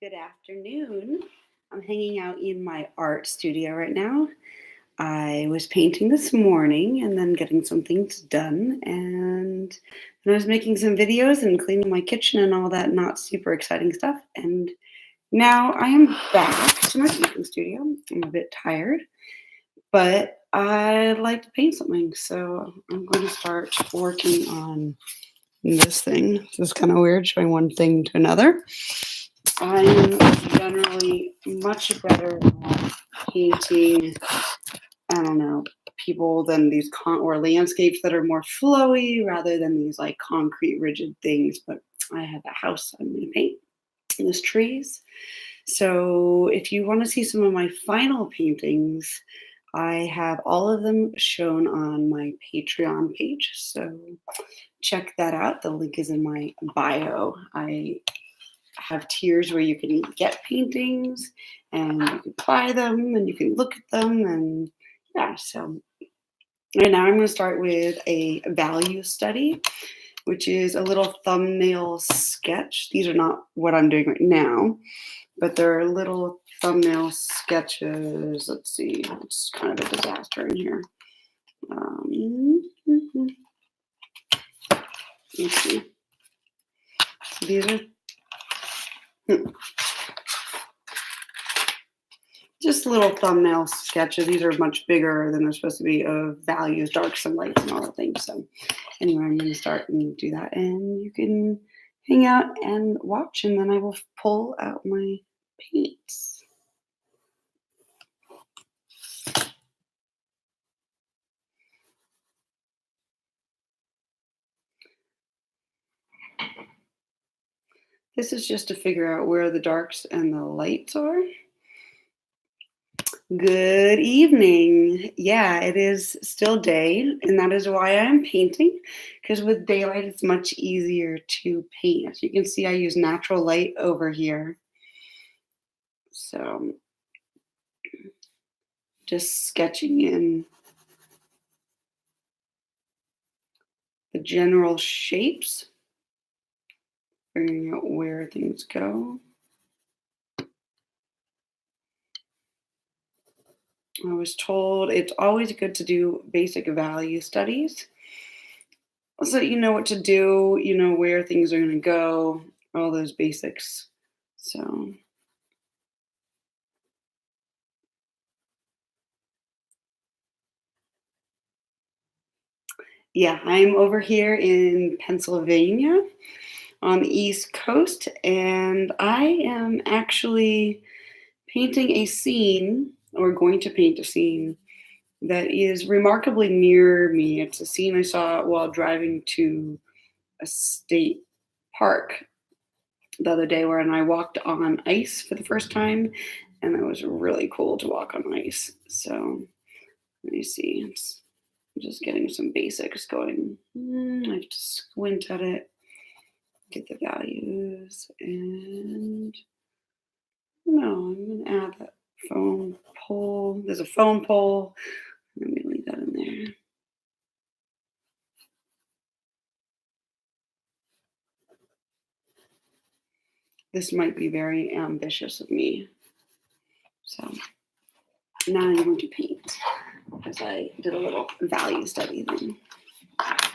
Good afternoon. I'm hanging out in my art studio right now. I was painting this morning and then getting some things done. And then I was making some videos and cleaning my kitchen and all that not super exciting stuff. And now I am back to my painting studio. I'm a bit tired, but I'd like to paint something. So I'm going to start working on this thing. This is kind of weird showing one thing to another. I'm generally much better at painting, I don't know, people than these or landscapes that are more flowy rather than these like concrete rigid things. But I have a house I'm going to paint, and there's trees. So if you want to see some of my final paintings, I have all of them shown on my Patreon page. So check that out. The link is in my bio. I have tiers where you can get paintings and you can buy them and you can look at them. And yeah, so right now I'm going to start with a value study, which is a little thumbnail sketch. These are not what I'm doing right now, but they're little thumbnail sketches. Let's see, it's kind of a disaster in here. Let's see. These are just little thumbnail sketches. These are much bigger than they're supposed to be, of values, darks and lights and all that things. So anyway, I'm going to start and do that. And you can hang out and watch, and then I will pull out my paints. This is just to figure out where the darks and the lights are. Good evening. Yeah, it is still day, and that is why I'm painting, because with daylight it's much easier to paint. As you can see, I use natural light over here. So just sketching in the general shapes, figuring out where things go. I was told it's always good to do basic value studies so you know what to do, you know where things are going to go, all those basics. So yeah, I'm over here in Pennsylvania on the East Coast, and I am actually painting a scene, or going to paint a scene, that is remarkably near me. It's a scene I saw while driving to a state park the other day, where I walked on ice for the first time, and it was really cool to walk on ice. So let me see. I'm just getting some basics going. I have to squint at it, get the values, and no, I'm going to add that foam pole. There's a foam pole. Let me leave that in there. This might be very ambitious of me. So now I'm going to paint, because I did a little value study then. A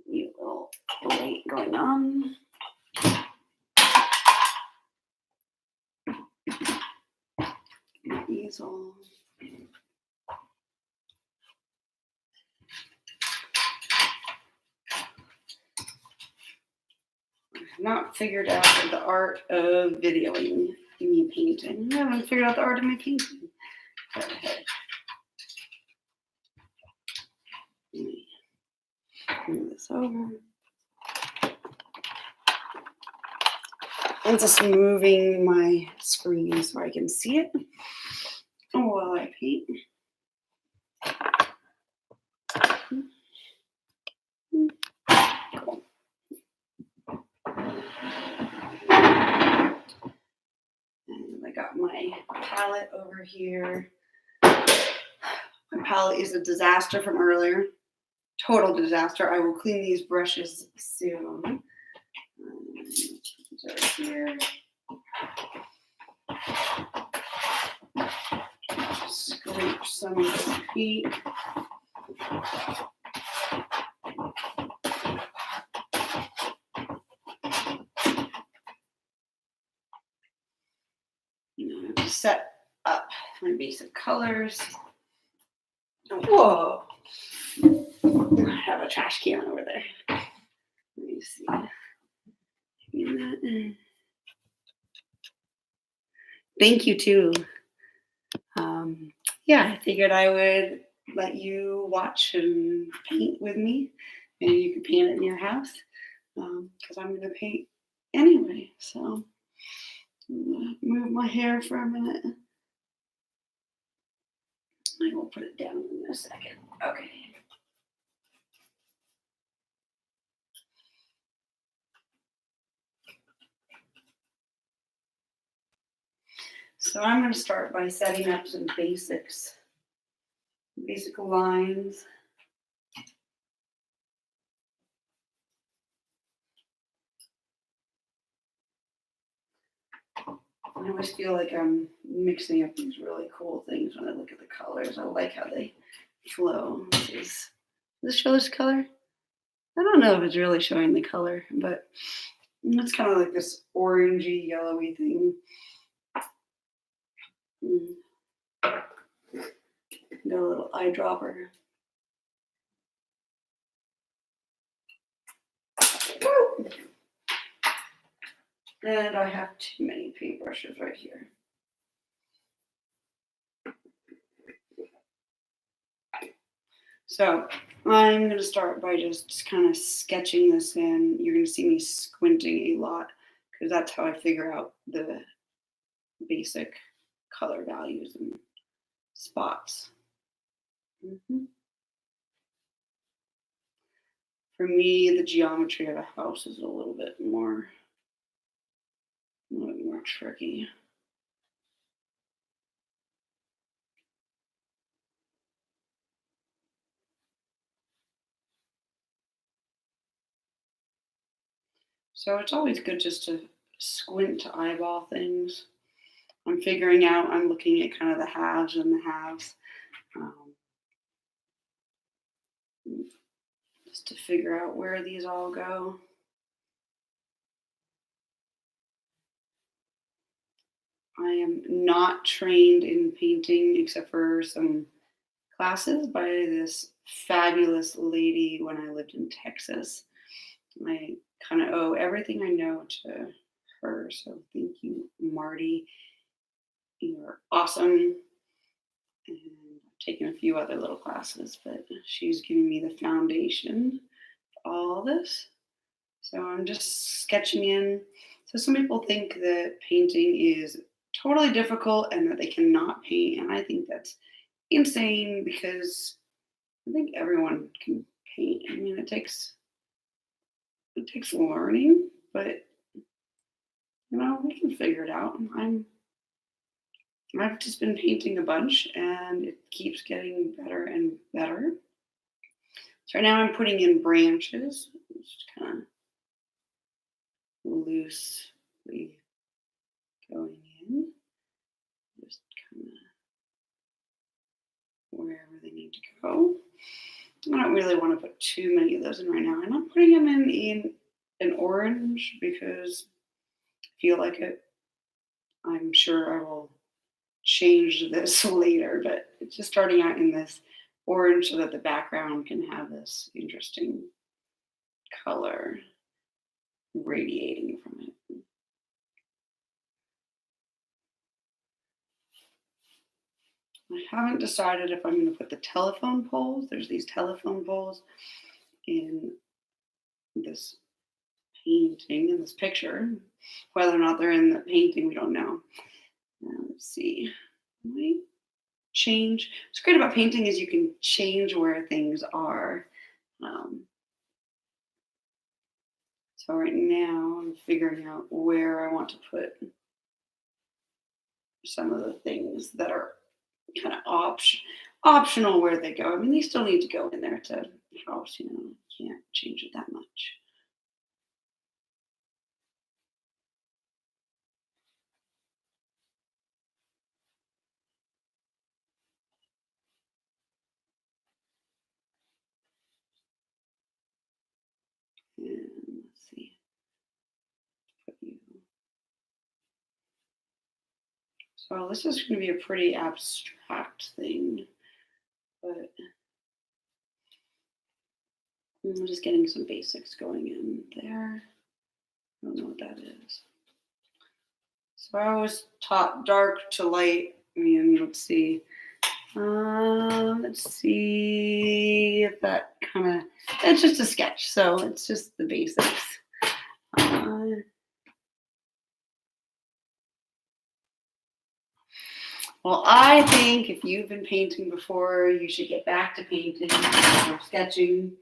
little light going on. Easel. Not figured out the art of videoing me painting. I haven't figured out the art of me painting. Okay. Move this over. I'm just moving my screen so I can see it while I paint. Cool. And I got my palette over here. My palette is a disaster from earlier. total disaster. I will clean these brushes soon. Right here. Scrape some of the paint. Set up my basic colors. Whoa! I have a trash can over there. Let me see. Thank you too. Yeah, I figured I would let you watch and paint with me. Maybe you could paint it in your house because I'm going to paint anyway. So move my hair for a minute. I will put it down in a second. Okay. So I'm going to start by setting up some basic lines. I always feel like I'm mixing up these really cool things when I look at the colors. I like how they flow. Does this show this color? I don't know if it's really showing the color, but it's kind of like this orangey, yellowy thing. Got a little eyedropper. And I have too many paintbrushes right here. So I'm going to start by just kind of sketching this in. You're going to see me squinting a lot because that's how I figure out the basic color values and spots. For me, the geometry of a house is a little bit more tricky. So it's always good just to squint to eyeball things. I'm figuring out, I'm looking at kind of the haves and the halves. Just to figure out where these all go. I am not trained in painting except for some classes by this fabulous lady when I lived in Texas. I kind of owe everything I know to her. So thank you, Marty. You're awesome. And I've taken a few other little classes, but she's giving me the foundation for all this. So I'm just sketching in. So some people think that painting is totally difficult and that they cannot paint. And I think that's insane because I think everyone can paint. I mean, it takes learning, but we can figure it out. I've just been painting a bunch and it keeps getting better and better. So right now I'm putting in branches, just kind of loosely going in, just kind of wherever they need to go. I don't really want to put too many of those in right now. And I'm putting them in an orange because I feel like it. I'm sure I will change this later, but it's just starting out in this orange so that the background can have this interesting color radiating from it. I haven't decided if I'm going to put the telephone poles. There's these telephone poles in this painting, in this picture. Whether or not they're in the painting, we don't know. Let's see. Might change. What's great about painting is you can change where things are. So right now I'm figuring out where I want to put some of the things that are kind of optional where they go. I mean, they still need to go in there to house, can't change it that much. And let's see. Put you. So this is going to be a pretty abstract thing, but I'm just getting some basics going in there. I don't know what that is. So I always taught dark to light. Let's see. Let's see if that it's just a sketch. So it's just the basics. Well, I think if you've been painting before, you should get back to painting or sketching,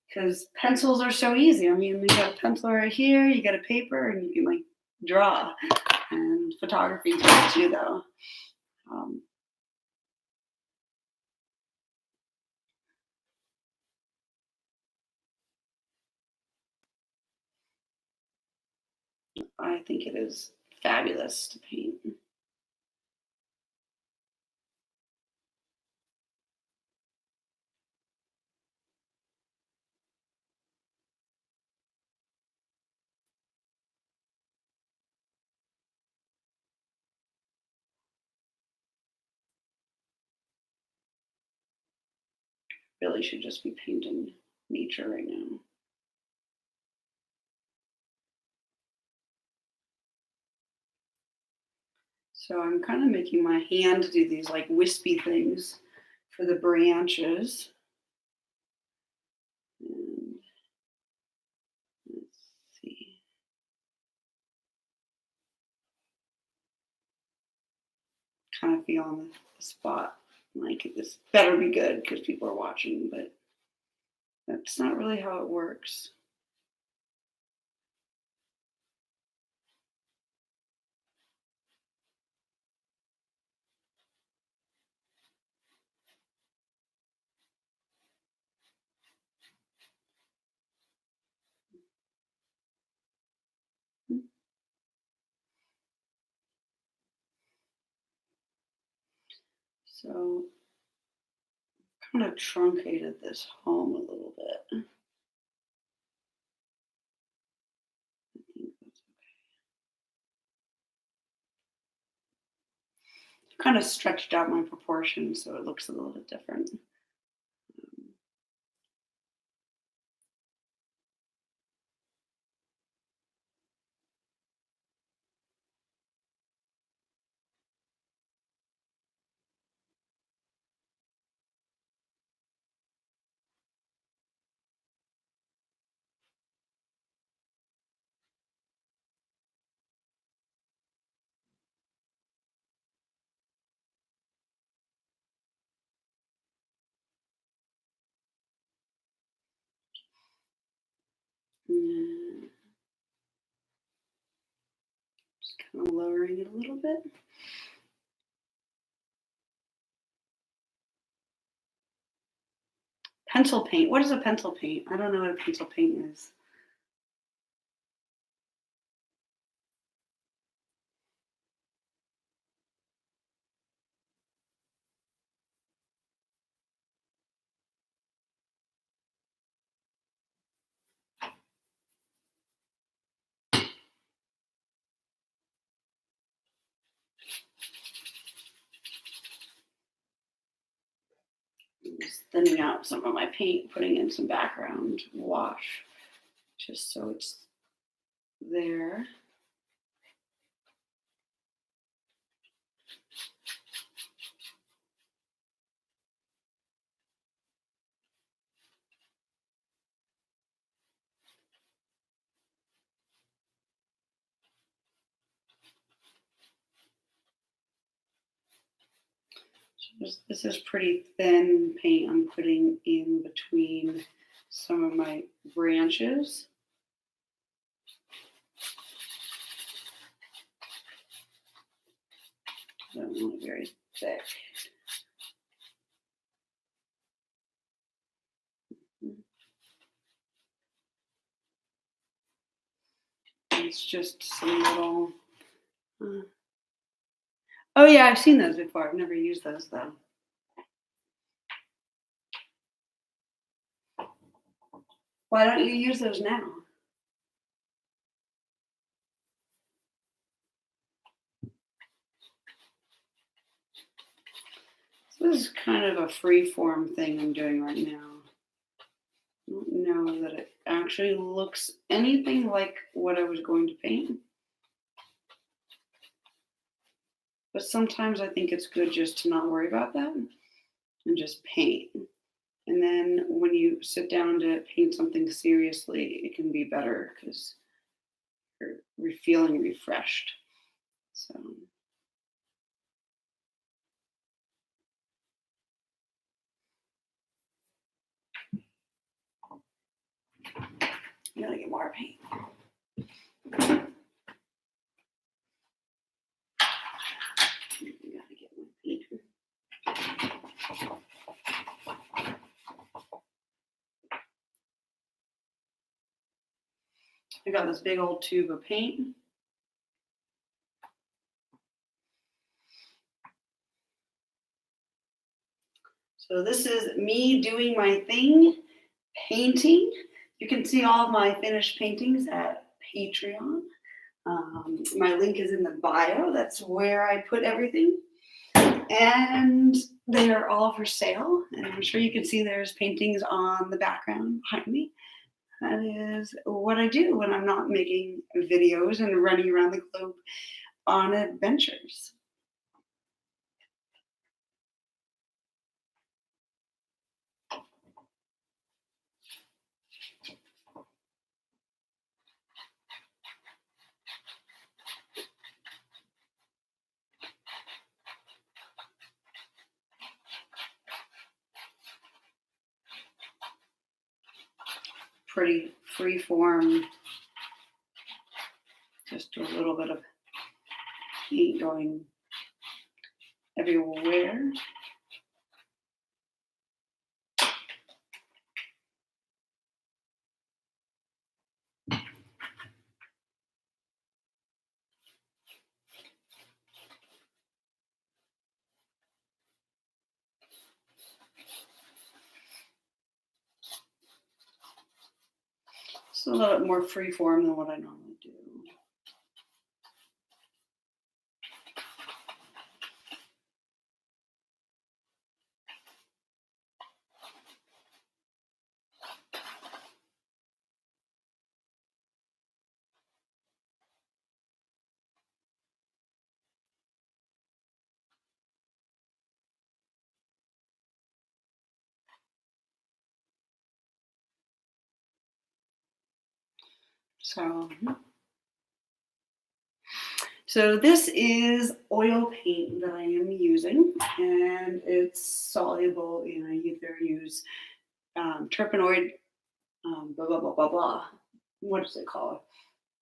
because pencils are so easy. You got a pencil right here, you got a paper, and you can draw. And photography too, though. I think it is fabulous to paint. Really should just be painting nature right now. So I'm kind of making my hand do these wispy things for the branches. And let's see. Kind of feel on the spot like this better be good because people are watching, but that's not really how it works. So kind of truncated this home a little bit. I think that's okay. Kind of stretched out my proportions so it looks a little bit different. Just kind of lowering it a little bit. Pencil paint. What is a pencil paint? I don't know what a pencil paint is. Just thinning out some of my paint, putting in some background wash, just so it's there. This is pretty thin paint I'm putting in between some of my branches. I don't want it very thick. It's just some little. Oh yeah, I've seen those before. I've never used those though. Why don't you use those now? This is kind of a free form thing I'm doing right now. I don't know that it actually looks anything like what I was going to paint. But sometimes I think it's good just to not worry about that and just paint. And then when you sit down to paint something seriously, it can be better because you're feeling refreshed. So. I gotta get more paint. I gotta get more paint. I got this big old tube of paint. So this is me doing my thing, painting. You can see all of my finished paintings at Patreon. My link is in the bio. That's where I put everything. And they are all for sale. And I'm sure you can see there's paintings on the background behind me. That is what I do when I'm not making videos and running around the globe on adventures. Pretty free form, just a little bit of paint going everywhere. It's a little bit more free form than what I normally do. So this is oil paint that I am using, and it's soluble in, I either use terpenoid, blah, blah, blah, blah, blah. What is it called?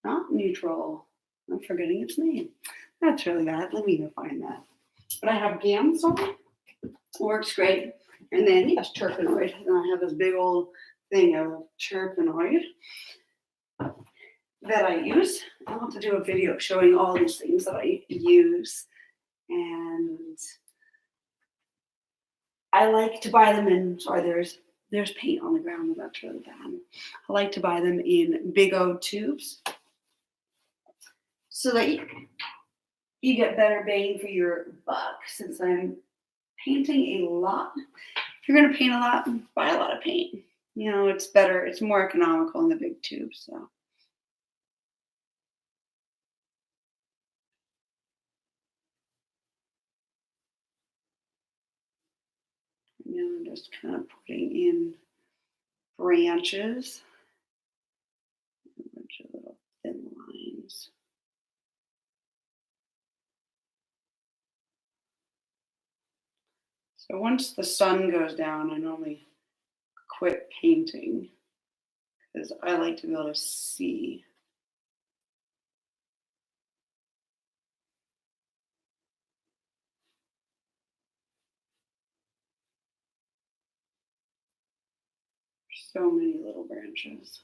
Not neutral. I'm forgetting its name. That's really bad. Let me go find that. But I have Gamsol. Works great. And then, yes, terpenoid. And I have this big old thing of terpenoid that I use. I'll have to do a video showing all these things that I use. And I like to buy them in, sorry, there's paint on the ground, and that's really bad. I like to buy them in big old tubes so that you get better bang for your buck. Since I'm painting a lot, if you're going to paint a lot, buy a lot of paint. You know, it's better, it's more economical in the big tubes. So. Now I'm just kind of putting in branches, a bunch of little thin lines. So once the sun goes down, I normally quit painting because I like to be able to see. So many little branches.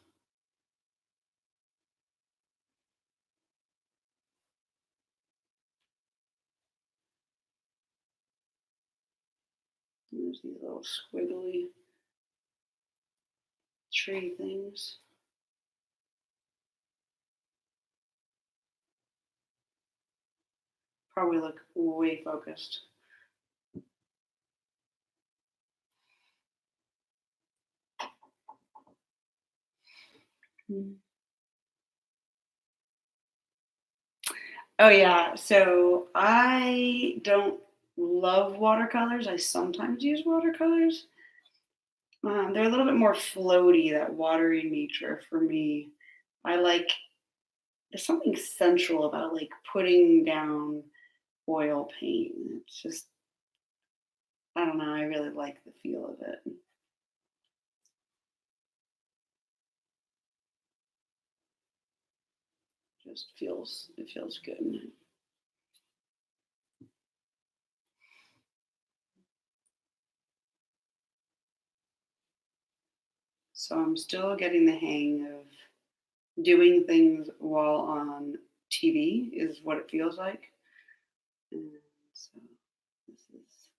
There's these little squiggly tree things. Probably look way focused. Oh yeah, so I don't love watercolors. I sometimes use watercolors. They're a little bit more floaty, that watery nature for me. I like there's something sensual about like putting down oil paint. It's just I don't know. I really like the feel of it. Just feels it feels good. So I'm still getting the hang of doing things while on TV is what it feels like. And so this is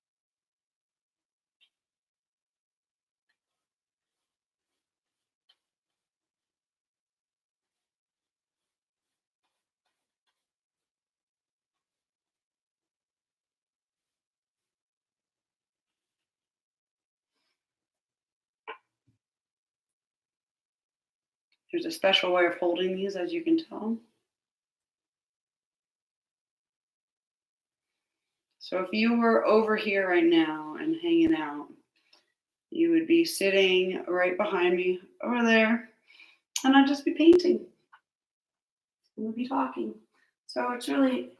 there's a special way of holding these, as you can tell. So if you were over here right now and hanging out, you would be sitting right behind me over there, and I'd just be painting and we'd be talking. So it's really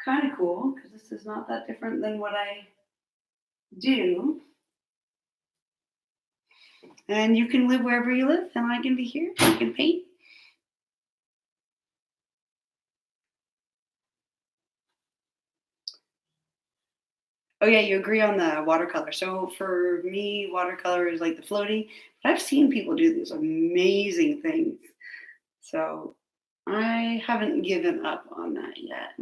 kind of cool because this is not that different than what I do. And you can live wherever you live, and I can be here. You can paint. Oh yeah, you agree on the watercolor. So for me, watercolor is like the floaty. But I've seen people do these amazing things. So I haven't given up on that yet.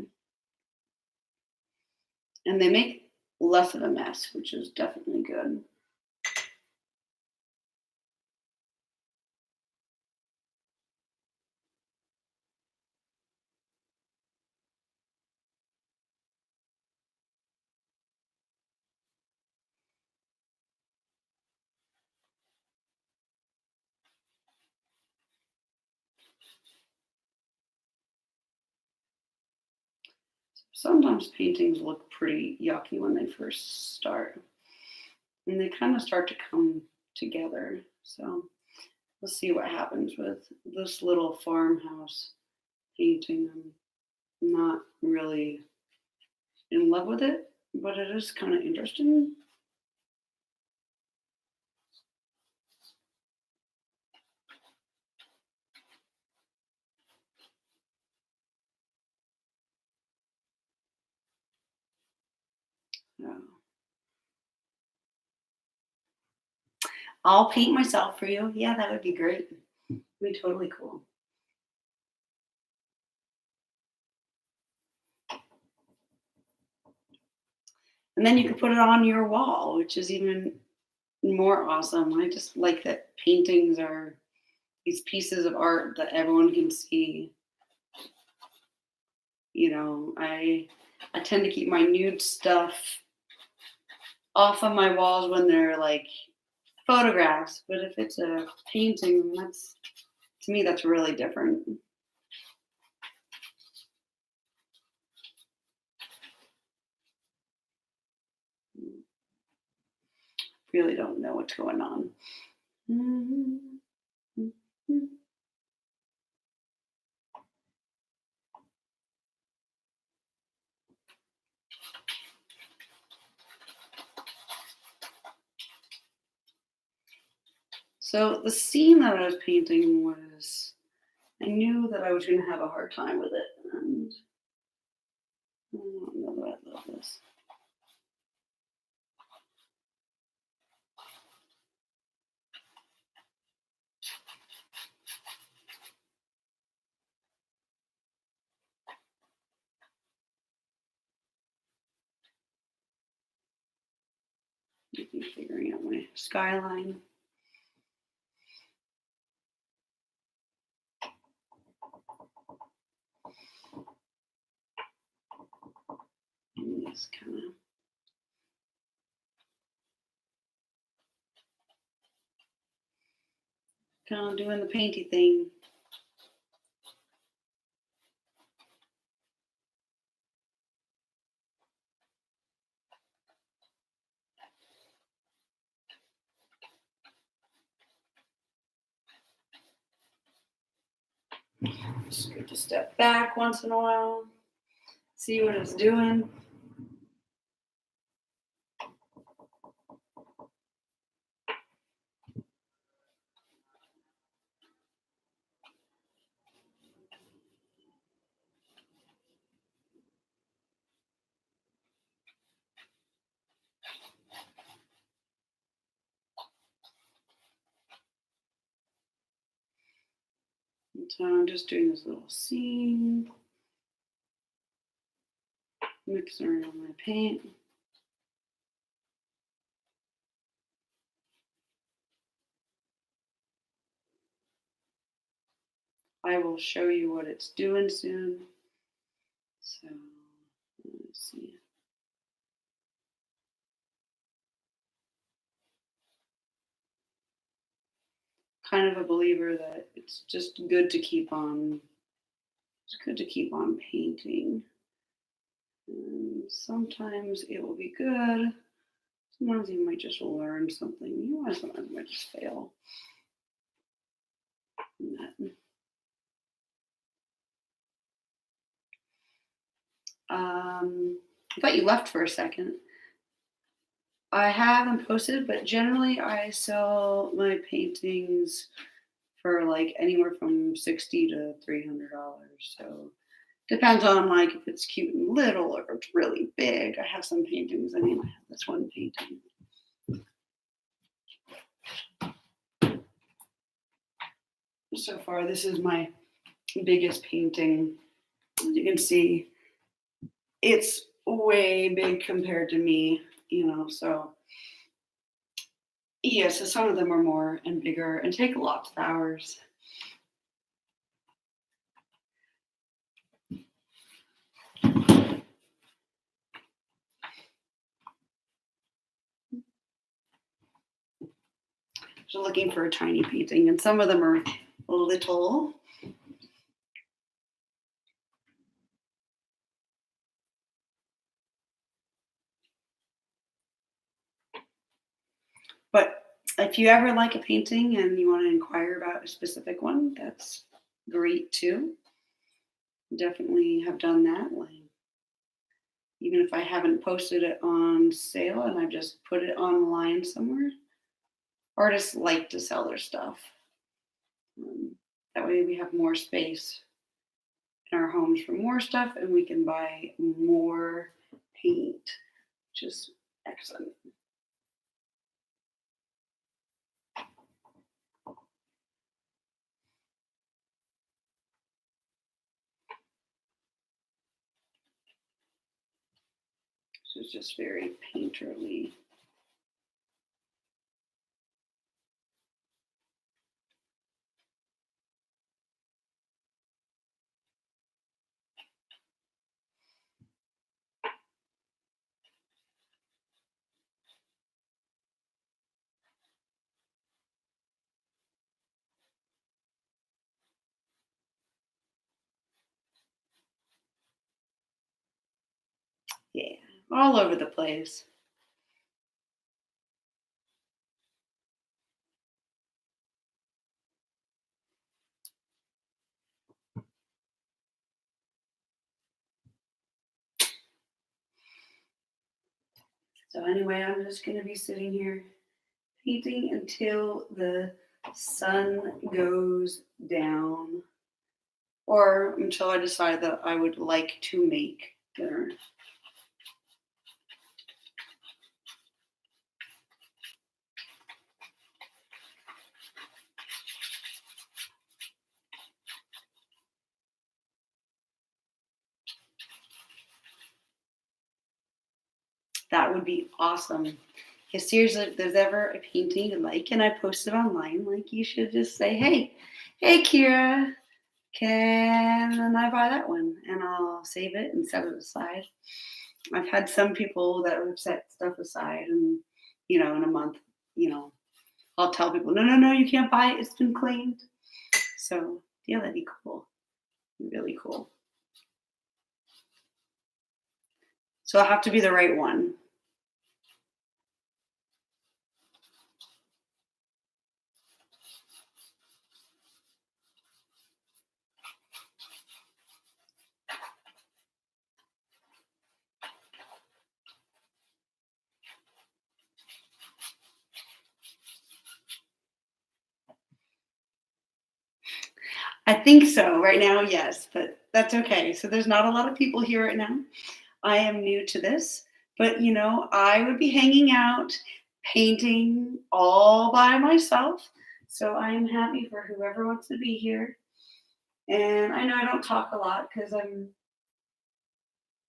And they make less of a mess, which is definitely good. Sometimes paintings look pretty yucky when they first start, and they kind of start to come together. So we'll see what happens with this little farmhouse painting. I'm not really in love with it, but it is kind of interesting. Yeah. I'll paint myself for you. Yeah, that would be great. It'd be totally cool. And then you could put it on your wall, which is even more awesome. I just like that paintings are these pieces of art that everyone can see. I tend to keep my nude stuff off of my walls when they're like photographs, but if it's a painting, that's to me that's really different. Really don't know what's going on. So the scene that I was painting was I knew that I was going to have a hard time with it, and I don't know that I love this. Maybe figuring out my skyline. And this kind of doing the painty thing. It's good to step back once in a while, see what it's doing. So I'm just doing this little scene, mixing around my paint. I will show you what it's doing soon. So let's see. Kind of a believer that it's just good to keep on. It's good to keep on painting. And sometimes it will be good. Sometimes you might just learn something. You might sometimes might just fail. I thought you left for a second. I haven't posted, but generally I sell my paintings for like anywhere from $60 to $300. So depends on like if it's cute and little or if it's really big. I have some paintings. I mean, I have this one painting. So far, this is my biggest painting. As you can see, it's way big compared to me, so yeah, so some of them are more and bigger and take lots of hours. So looking for a tiny painting, and some of them are little. But if you ever like a painting and you want to inquire about a specific one, that's great too. Definitely have done that. Like, even if I haven't posted it on sale and I've just put it online somewhere, artists like to sell their stuff. That way we have more space in our homes for more stuff and we can buy more paint, which is excellent. So it's just very painterly. Yeah, all over the place. So anyway, I'm just going to be sitting here painting until the sun goes down or until I decide that I would like to make dinner. That would be awesome. Yeah, seriously, if there's ever a painting you like and I post it online, like you should just say, hey Kira, can I buy that one? And I'll save it and set it aside. I've had some people that have set stuff aside and, in a month, you know, I'll tell people, no, you can't buy it. It's been claimed. So yeah, that'd be cool. Really cool. So it'll have to be the right one. I think so right now, yes, but that's okay. So there's not a lot of people here right now. I am new to this, but I would be hanging out, painting all by myself. So I am happy for whoever wants to be here. And I know I don't talk a lot because I'm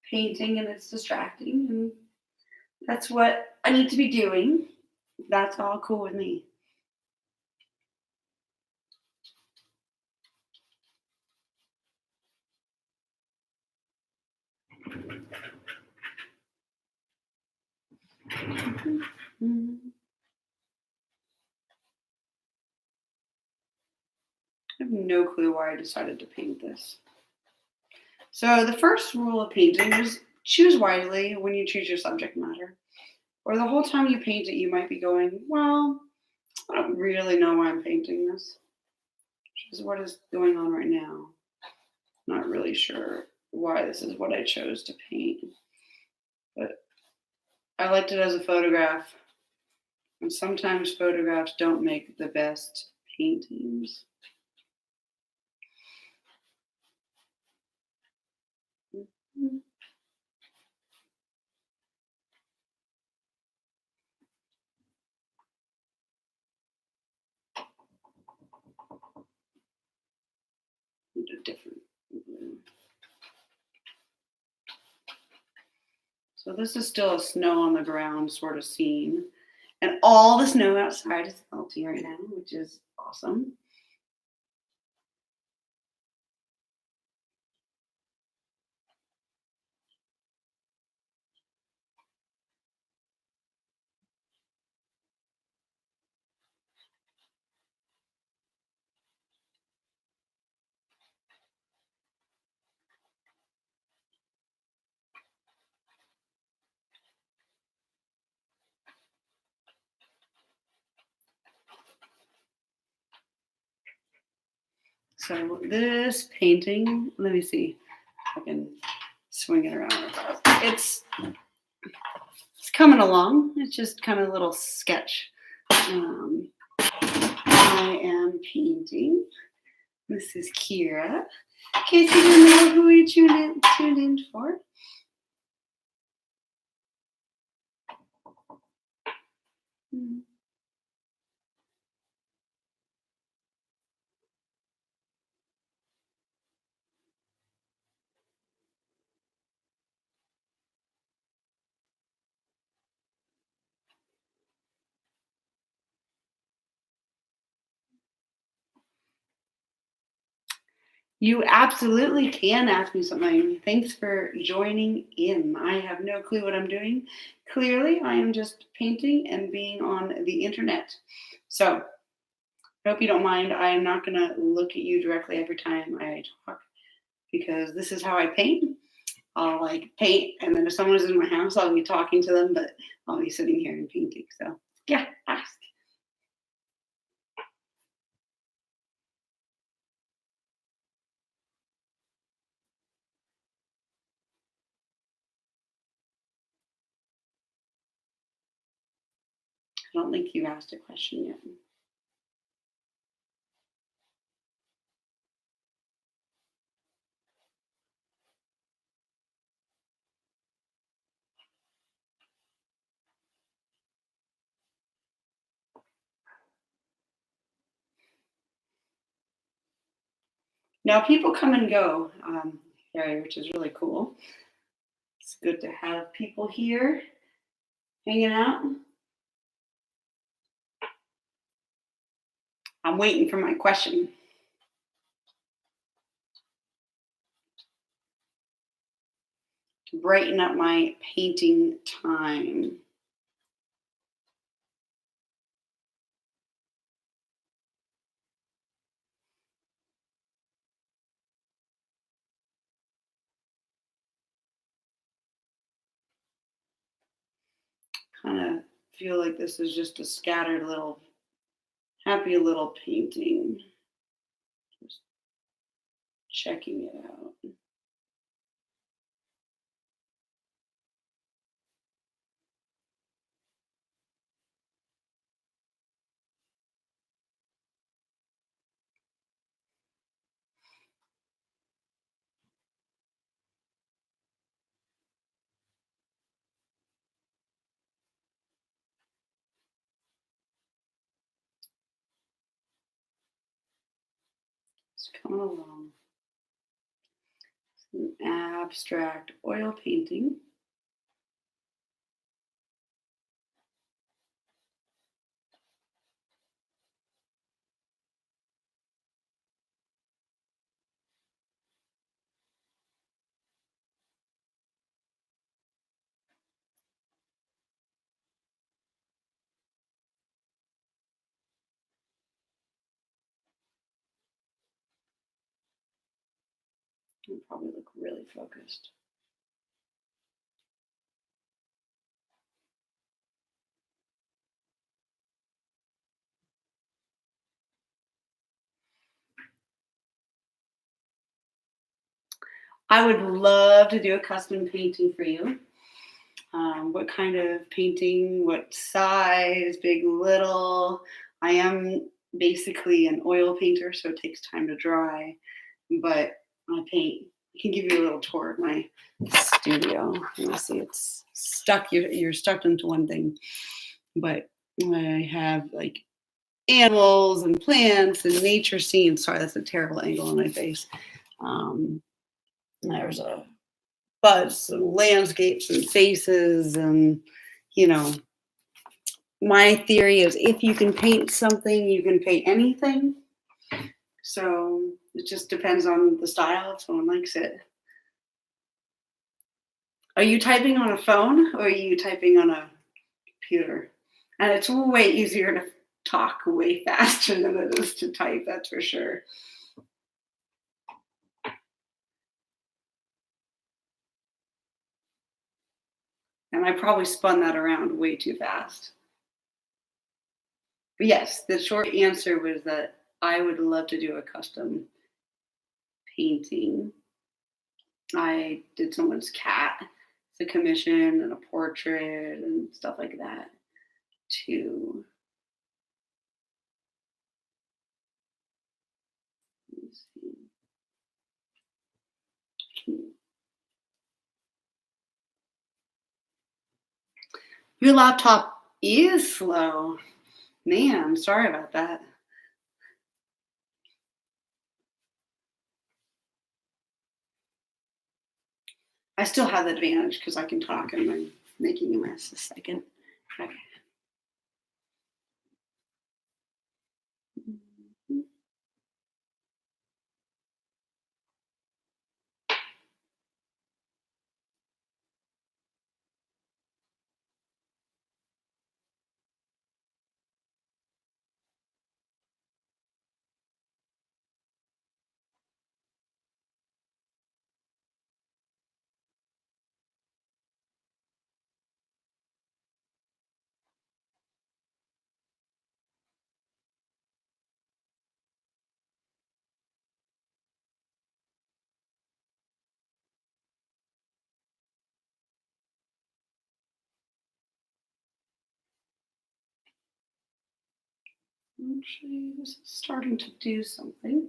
painting and it's distracting. And that's what I need to be doing. That's all cool with me. Mhm. I have no clue why I decided to paint this. So the first rule of painting is choose wisely when you choose your subject matter. Or the whole time you paint it, you might be going, well, I don't really know why I'm painting this. Which is what is going on right now. Not really sure why this is what I chose to paint. But I liked it as a photograph. And sometimes photographs don't make the best paintings. Mhm. A different blue. So this is still a snow on the ground sort of scene. And all the snow outside is melting right now, which is awesome. So this painting, let me see if I can swing it around. It's it's coming along. It's just kind of a little sketch. Um, I am painting. This is Kira. In case you didn't know who you tuned in for. Hmm. You absolutely can ask me something. Thanks for joining in. I have no clue what I'm doing. Clearly, I am just painting and being on the internet. So, I hope you don't mind. I am not going to look at you directly every time I talk because this is how I paint. I'll like paint, and then if someone is in my house, I'll be talking to them, but I'll be sitting here and painting. So, yeah, ask. I don't think you asked a question yet. Now, people come and go, Harry, which is really cool. It's good to have people here hanging out. I'm waiting for my question. To brighten up my painting time. Kind of feel like this is just a scattered little, happy little painting. Just checking it out. It's coming along. An abstract oil painting. I'll probably look really focused. I would love to do a custom painting for you. What kind of painting? What size? Big, little? I am basically an oil painter, so it takes time to dry, but I paint. I can give you a little tour of my studio. You see, it's stuck. You're stuck into one thing, but I have like animals and plants and nature scenes. Sorry, that's a terrible angle on my face. Um, there's a butts and landscapes and faces, and you know, my theory is if you can paint something, you can paint anything. So it just depends on the style if someone likes it. Are you typing on a phone or are you typing on a computer? And it's way easier to talk way faster than it is to type, that's for sure. And I probably spun that around way too fast. But yes, the short answer was that I would love to do a custom painting. I did someone's cat, the commission, and a portrait and stuff like that too. Let me see. Your laptop is slow. Man, sorry about that. I still have the advantage because I can talk and I'm making a mess a second. Okay. Actually, this is starting to do something.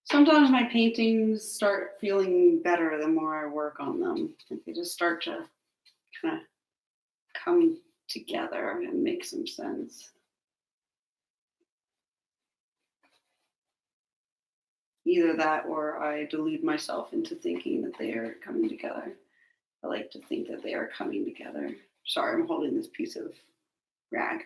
Sometimes my paintings start feeling better the more I work on them. Like they just start to kind of come together and make some sense. Either that or I delude myself into thinking that they are coming together. I like to think that they are coming together. Sorry, I'm holding this piece of rag.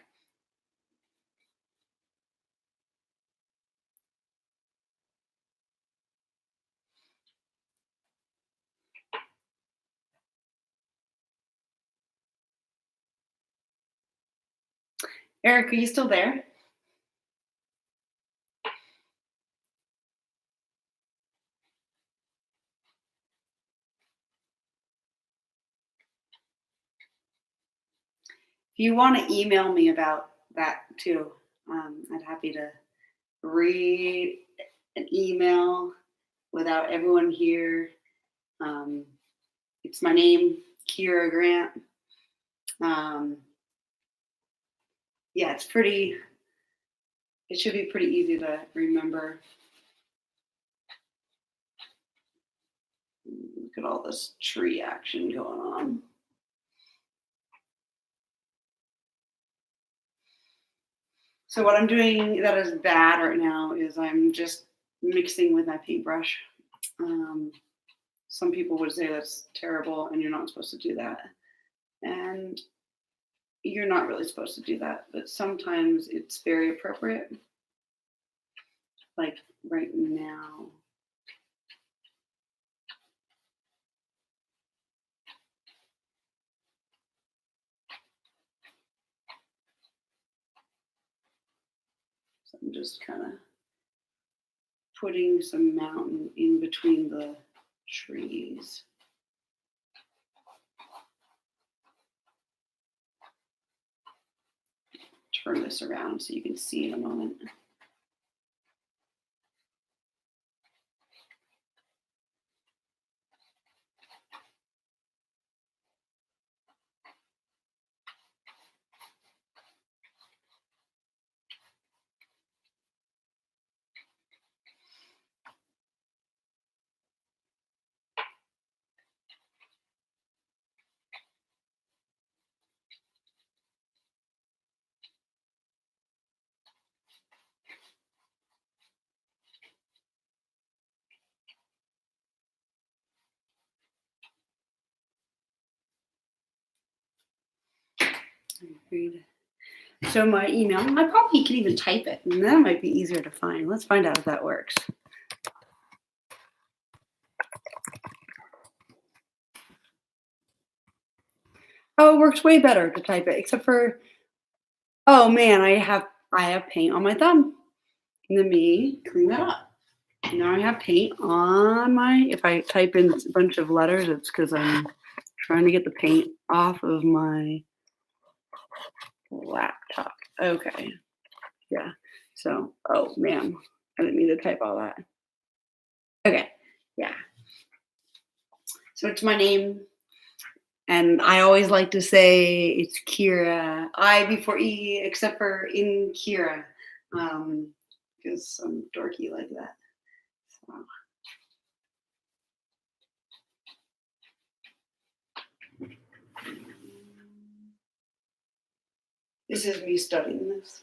Eric, are you still there? If you want to email me about that too, I'd happy to read an email without everyone here. Um, it's my name, Kira Grant. Um, yeah, it should be pretty easy to remember. Look at all this tree action going on. So what I'm doing that is bad right now is I'm just mixing with my paintbrush. Um, some people would say that's terrible and you're not supposed to do that. And you're not really supposed to do that, but sometimes it's very appropriate. Like right now. So I'm just kind of putting some mountain in between the trees. Turn this around so you can see in a moment. So my email, I probably can even type it, and that might be easier to find. Let's find out if that works. Oh, it works way better to type it, except for, oh man, I have paint on my thumb. Let me clean that up. Now I have paint on my, if I type in a bunch of letters, it's because I'm trying to get the paint off of my laptop. Okay. Yeah. So, oh man, I didn't mean to type all that. Okay. Yeah. So it's my name. And I always like to say it's Kira, I before E, except for in Kira, because I'm dorky like that. So. This is me studying this.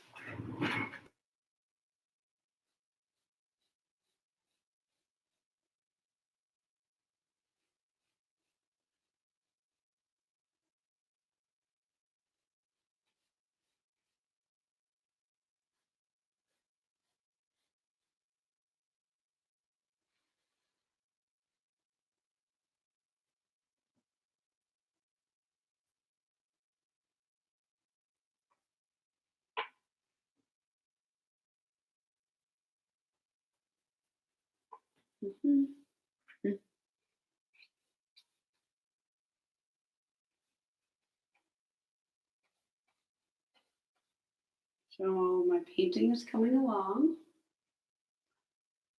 Mm-hmm. So my painting is coming along.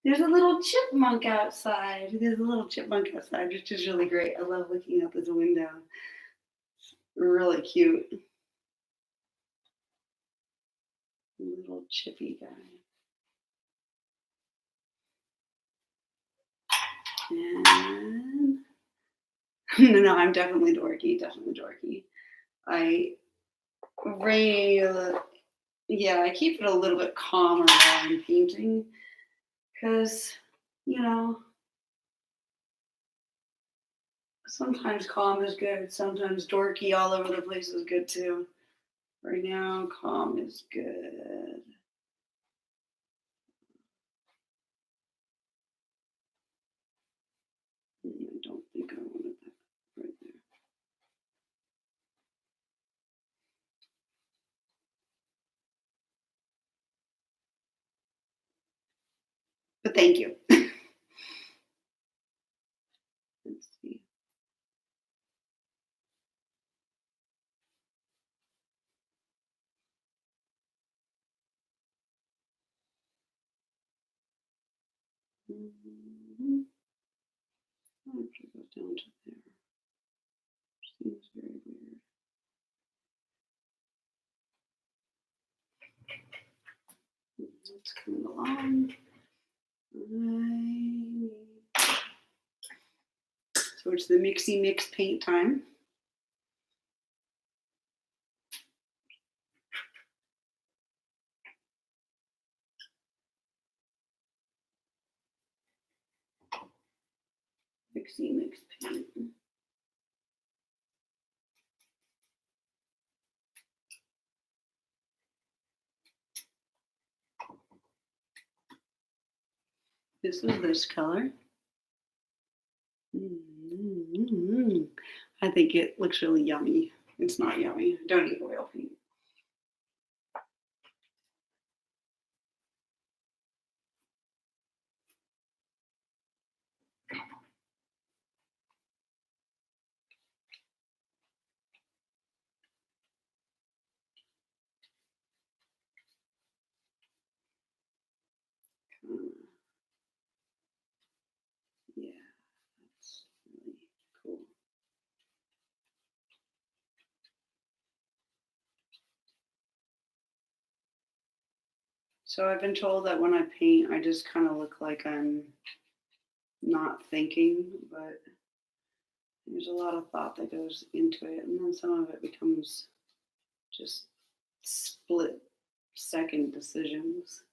There's a little chipmunk outside. There's a little chipmunk outside, which is really great. I love looking out the window. It's really cute. Little chippy guy. And no, I'm definitely dorky. Definitely dorky. I really, yeah, I keep it a little bit calmer while I'm painting because, you know, sometimes calm is good. Sometimes dorky all over the place is good too. Right now, calm is good. I don't think I wanted that right there. But thank you. Let's see. Mhm. Oh, it actually goes down to there. Seems very weird. It's coming along. So it's the Mixie Mix paint time. Mixie Mix paint. This is this color. I think it looks really yummy. It's not yummy. Don't eat oil paint. Yeah, that's really cool. So I've been told that when I paint, I just kind of look like I'm not thinking, but there's a lot of thought that goes into it, and then some of it becomes just split second decisions.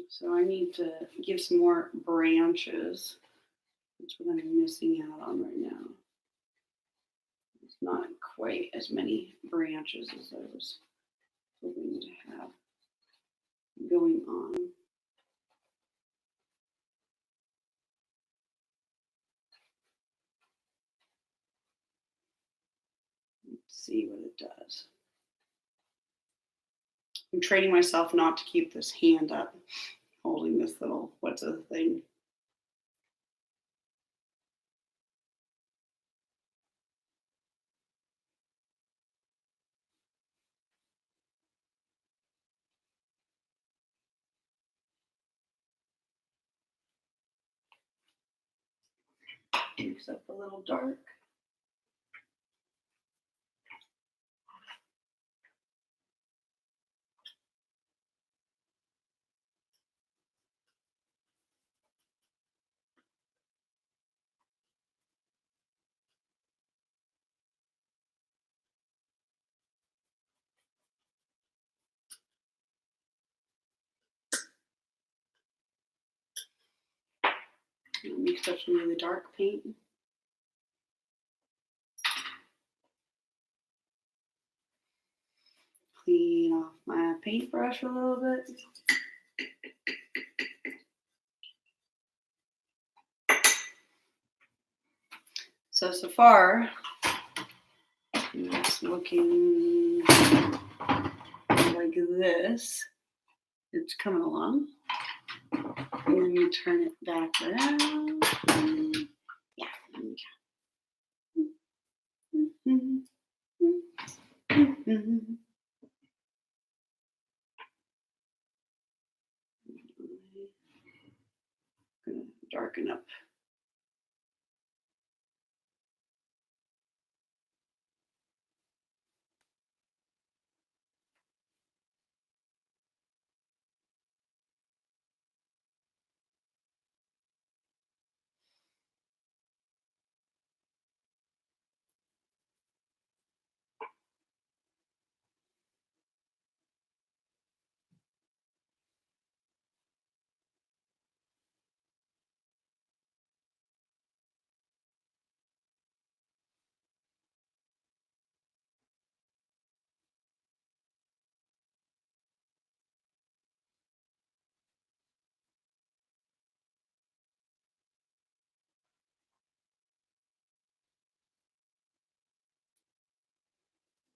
So I need to give some more branches. That's what I'm missing out on right now. It's not quite as many branches as I was hoping to have going on. Let's see what it does. I'm training myself not to keep this hand up, holding this little, what's the thing? Mix up a little dark. Mix up some really dark paint. Clean off my paintbrush a little bit. So far, it's looking like this. It's coming along. And then you turn it back around. And yeah. Gonna darken up.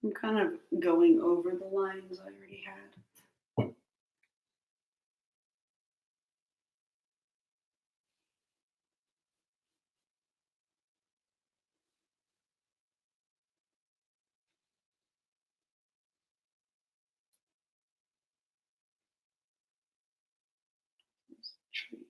I'm kind of going over the lines I already had. This tree.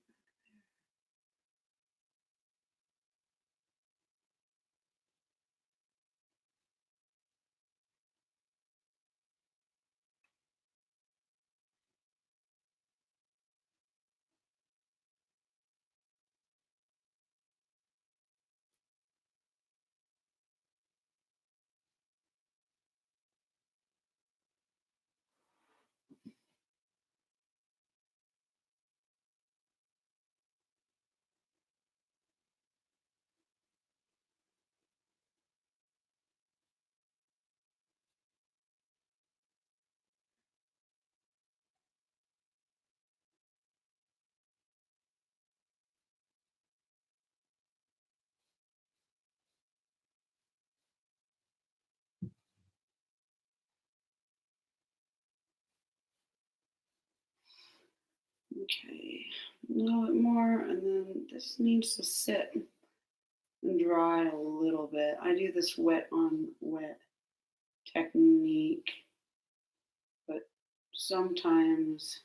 Okay, a little bit more, and then this needs to sit and dry a little bit. I do this wet on wet technique, but sometimes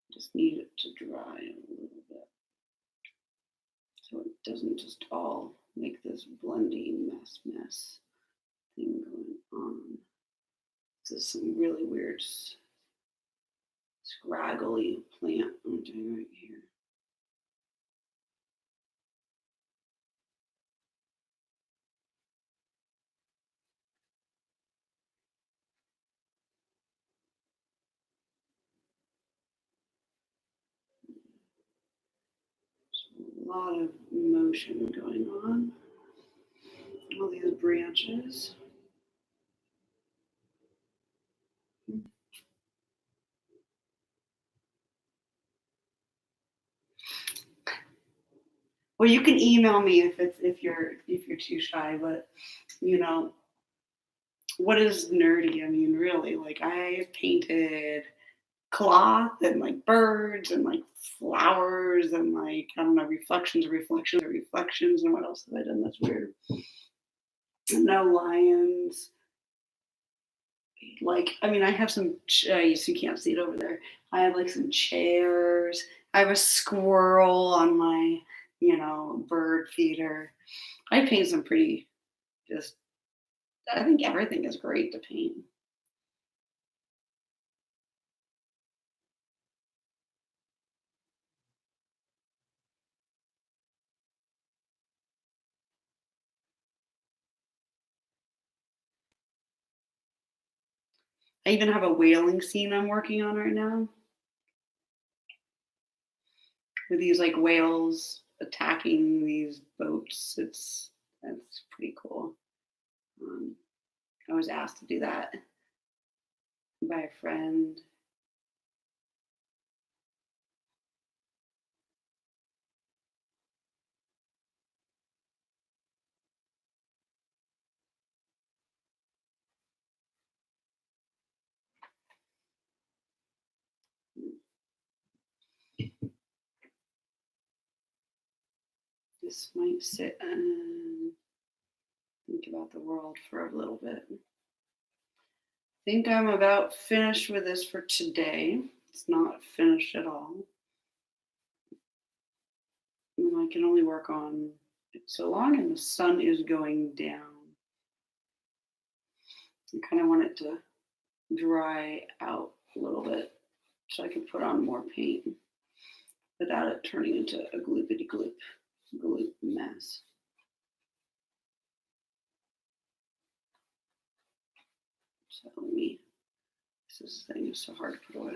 I just need it to dry a little bit so it doesn't just all make this blending mess thing going on. This is some really weird scraggly plant I'm doing right here. A lot of motion going on. All these branches. Well, you can email me if you're too shy, but you know, what is nerdy? I mean, really, like I've painted cloth and like birds and like flowers and like I don't know, reflections, and what else have I done that's weird? No lions. Like, I mean, I have some. You can't see it over there. I have like some chairs. I have a squirrel on my, bird feeder. I paint some pretty. Just, I think everything is great to paint. I even have a whaling scene I'm working on right now with these like whales attacking these boats. That's pretty cool. Um, I was asked to do that by a friend. This might sit and think about the world for a little bit. I think I'm about finished with this for today. It's not finished at all. And I can only work on it so long, and the sun is going down. I kind of want it to dry out a little bit so I can put on more paint without it turning into a gloopity gloop mess. So this thing is so hard to put away.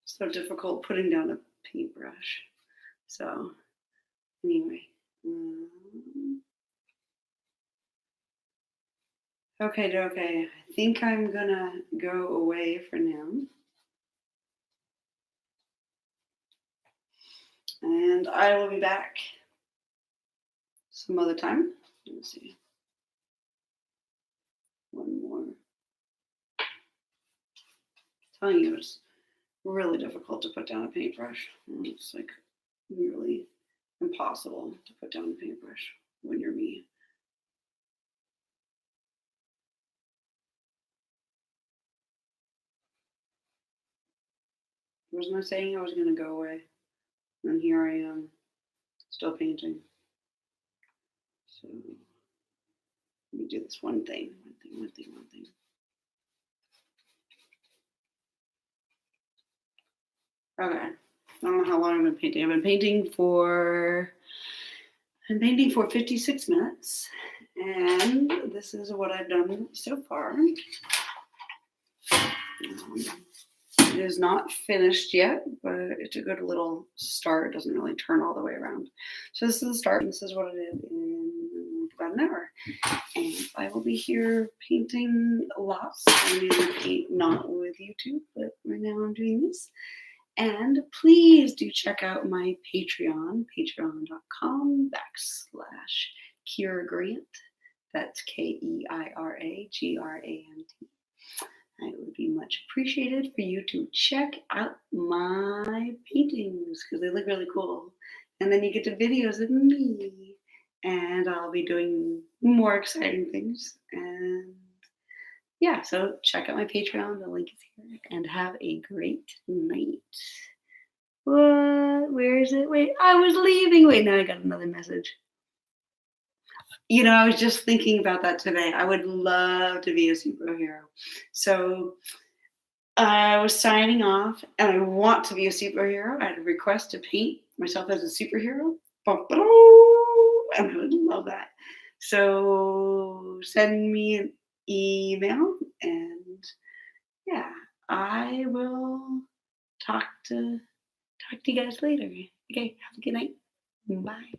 It's so difficult putting down a paintbrush. So anyway. Okay. I think I'm gonna go away for now. And I will be back some other time. Let me see. One more. telling you, it's really difficult to put down a paintbrush. It's like nearly impossible to put down a paintbrush when you're me. Wasn't I saying I was going to go away? And here I am, still painting. So let me do this one thing. Okay. I don't know how long I've been painting. I've been painting for 56 minutes. And this is what I've done so far. It is not finished yet, but it's a good little start. It doesn't really turn all the way around. So this is the start, and this is what I did in about an hour. And I will be here painting lots. I'm going to paint not with YouTube, but right now I'm doing this. And please do check out my Patreon, patreon.com/Keira Grant. That's KEIRAGRANT. It would be much appreciated for you to check out my paintings because they look really cool. And then you get to videos of me. And I'll be doing more exciting things. And yeah, so check out my Patreon. The link is here. And have a great night. What? Where is it? Wait, I was leaving. Wait, now I got another message. You know, I was just thinking about that today. I would love to be a superhero. So I was signing off and I want to be a superhero. I had a request to paint myself as a superhero. And I would love that. So send me an email and yeah, I will talk to you guys later. Okay, have a good night. Bye.